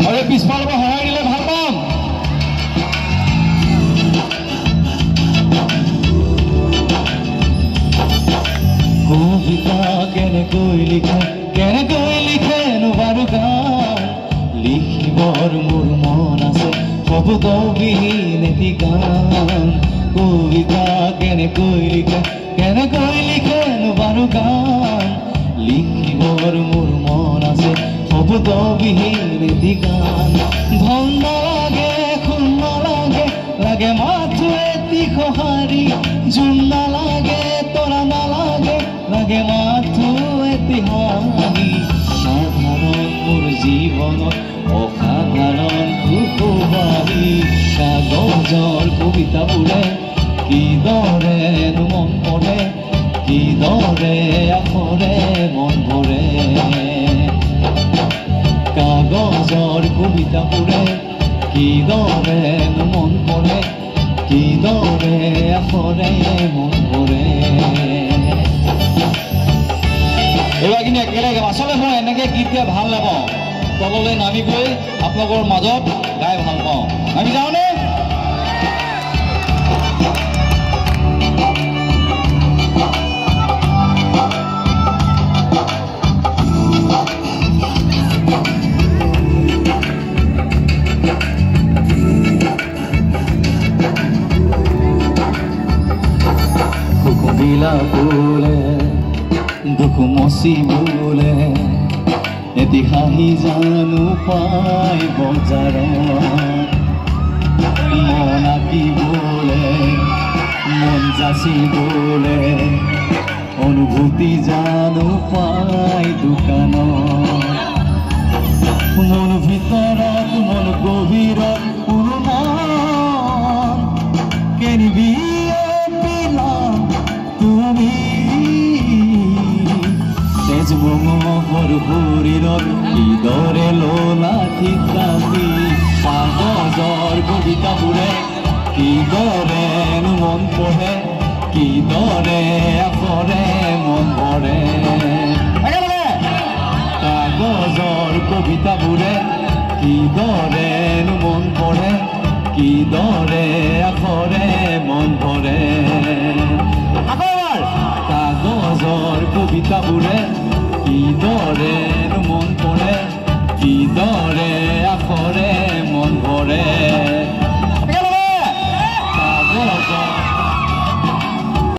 আৰু পিছফালৰ পৰা সহায় দিলে ভাল পাম। কবিতা কেনেকৈ লিখেনো বাৰু গান লিখিবৰ মোৰ মন আছে শব্দবিহীন এটি গান। কবিতা কেনেকৈ লিখেনো বাৰু গান লিখিবৰ মোৰ মন আছে শব্দবিহীন এটি গান। ধন নালাগে খুন নালাগে লাগে মাথো এটি সঁহাৰি জোন নালাগে তৰা নালাগে লাগে মাথো এটি হাঁহি। সাধাৰণ মোৰ জীৱনত অসাধাৰণ সুখবাহী কাগজৰ কবিতাবোৰে কিদৰেনো মন পৰে কিদৰে আখৰে মন ভৰে। কাগজৰ কবিতাবোৰে কিদৰেনো মন পৰে কিদৰে আখৰে মন ভৰে। এইবাৰ কিন্তু একেলগে আচলতে মই এনেকৈ গীত গাই ভাল নাপাওঁ। তললৈ নামি গৈ আপোনালোকৰ মাজত গাই ভাল পাওঁ। আমি যাওঁনে? বোলে দুখ মচি বোলে এটি হাঁহি জানো পাই বজাৰত মন আঁকিবলে মন যাচিবলে অনুভূতি জানো পাই দোকানত। মন ভিতৰত মন গভীৰত কোনো মন কেনিবি তুমি তেজ মঙহৰ শৰীৰত কিদৰে ললা ঠিকানি। কাগজৰ কবিতাবোৰে কিদৰেনো মন পঢ়ে কিদৰে আখৰে মন ভৰে। কাগজৰ কবিতাবোৰে কিদৰেনো মন পঢ়ে কিদৰে আখৰে মন ভৰে। কাগজৰ কবিতাবোৰে কিদৰেনো মন পৰে কিদৰে আখৰে মন ভৰে।